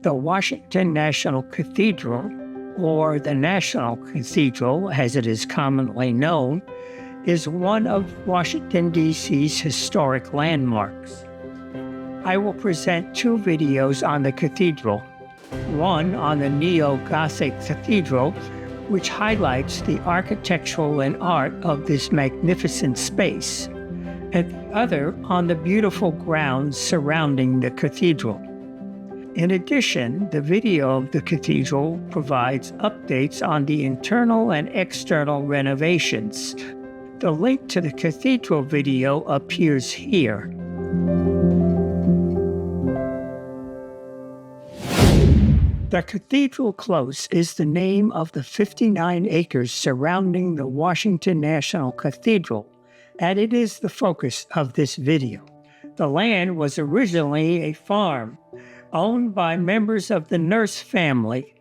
The Washington National Cathedral, or the National Cathedral as it is commonly known, is one of Washington, D.C.'s historic landmarks. I will present two videos on the cathedral, one on the neo-Gothic cathedral, which highlights the architectural and art of this magnificent space, and the other on the beautiful grounds surrounding the cathedral. In addition, the video of the cathedral provides updates on the internal and external renovations. The link to the cathedral video appears here. The Cathedral Close is the name of the 59 acres surrounding the Washington National Cathedral, and it is the focus of this video. The land was originally a farm owned by members of the Nurse family.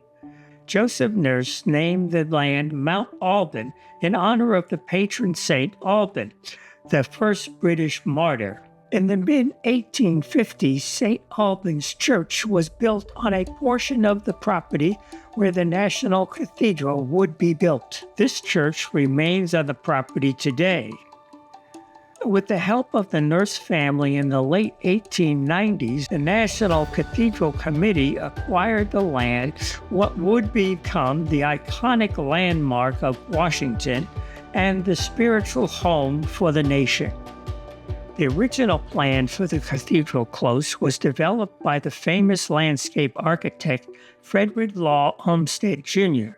Joseph Nurse named the land Mount Alban in honor of the patron saint Alban, the first British martyr. In the mid-1850s, St. Alban's Church was built on a portion of the property where the National Cathedral would be built. This church remains on the property today. With the help of the Nurse family in the late 1890s, the National Cathedral Committee acquired the land, what would become the iconic landmark of Washington and the spiritual home for the nation. The original plan for the Cathedral Close was developed by the famous landscape architect Frederick Law Olmsted, Jr.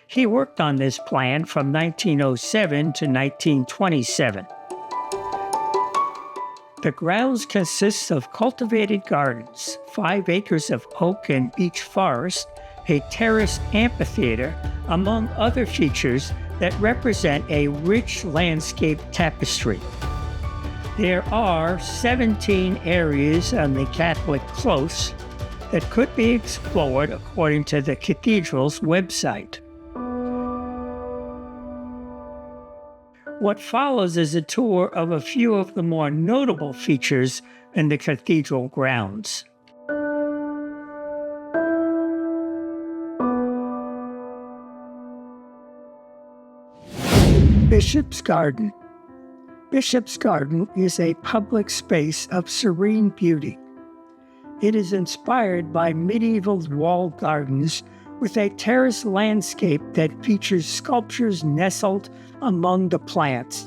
He worked on this plan from 1907 to 1927. The grounds consist of cultivated gardens, 5 acres of oak and beech forest, a terraced amphitheater, among other features that represent a rich landscape tapestry. There are 17 areas on the Catholic Close that could be explored according to the cathedral's website. What follows is a tour of a few of the more notable features in the cathedral grounds. Bishop's Garden. Bishop's Garden is a public space of serene beauty. It is inspired by medieval walled gardens with a terraced landscape that features sculptures nestled among the plants.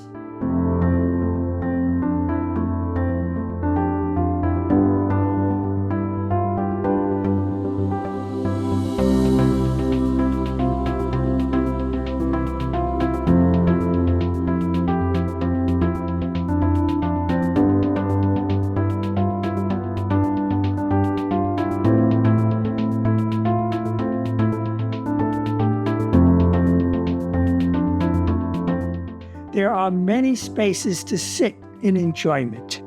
There are many spaces to sit in enjoyment.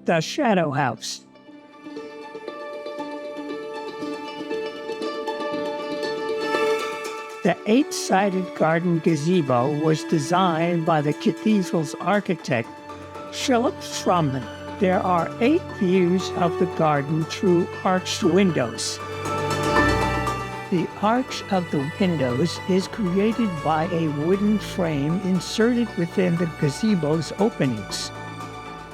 The Shadow House. The 8-sided garden gazebo was designed by the cathedral's architect, Philip Strumman. There are 8 views of the garden through arched windows. The arch of the windows is created by a wooden frame inserted within the gazebo's openings.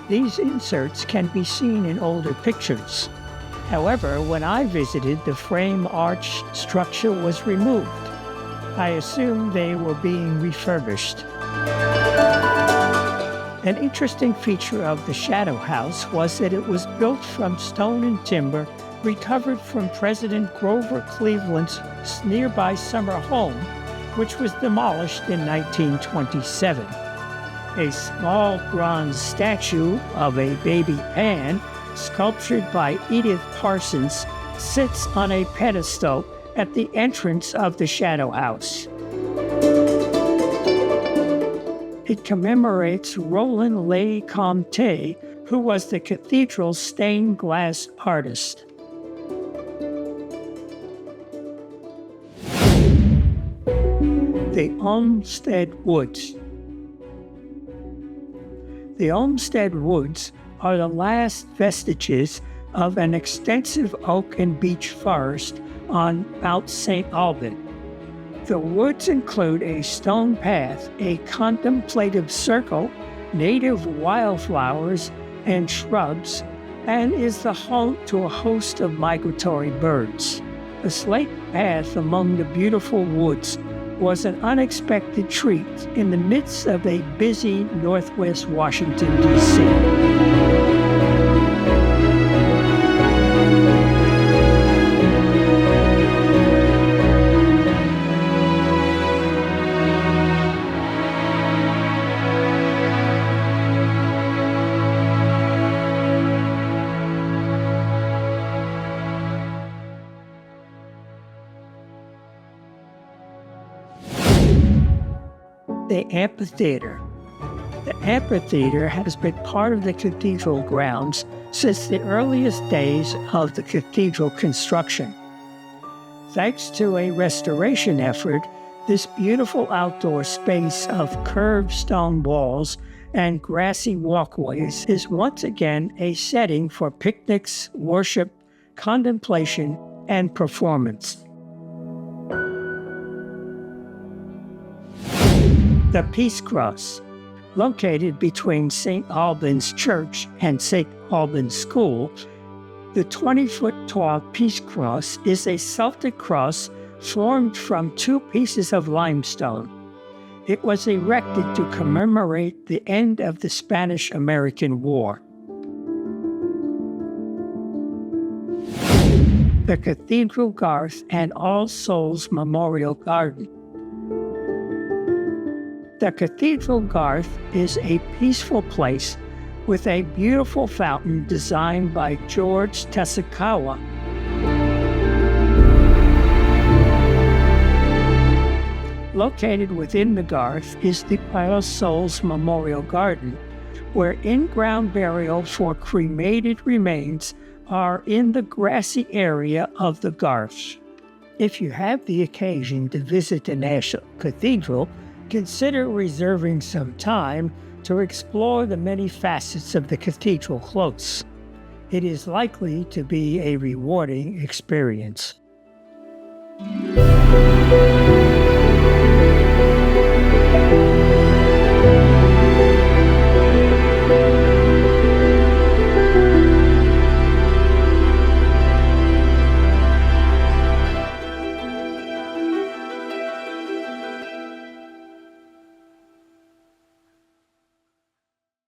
These inserts can be seen in older pictures. However, when I visited, the frame arch structure was removed. I assume they were being refurbished. An interesting feature of the Shadow House was that it was built from stone and timber recovered from President Grover Cleveland's nearby summer home, which was demolished in 1927. A small bronze statue of a baby Pan, sculptured by Edith Parsons, sits on a pedestal at the entrance of the Shadow House. It commemorates Roland Le Comte, who was the cathedral's stained glass artist. The Olmsted Woods. The Olmsted Woods are the last vestiges of an extensive oak and beech forest on Mount St. Alban. The woods include a stone path, a contemplative circle, native wildflowers and shrubs, and is the home to a host of migratory birds. The slate path among the beautiful woods was an unexpected treat in the midst of a busy northwest Washington, D.C. The amphitheater. The amphitheater has been part of the cathedral grounds since the earliest days of the cathedral construction. Thanks to a restoration effort, this beautiful outdoor space of curved stone walls and grassy walkways is once again a setting for picnics, worship, contemplation, and performance. The Peace Cross. Located between St. Albans Church and St. Albans School, the 20-foot-tall Peace Cross is a Celtic cross formed from two pieces of limestone. It was erected to commemorate the end of the Spanish-American War. The Cathedral Garth and All Souls Memorial Garden. The Cathedral Garth is a peaceful place with a beautiful fountain designed by George Tessakawa. Located within the Garth is the All Souls Memorial Garden, where in-ground burial for cremated remains are in the grassy area of the Garth. If you have the occasion to visit the National Cathedral, consider reserving some time to explore the many facets of the cathedral close. It is likely to be a rewarding experience.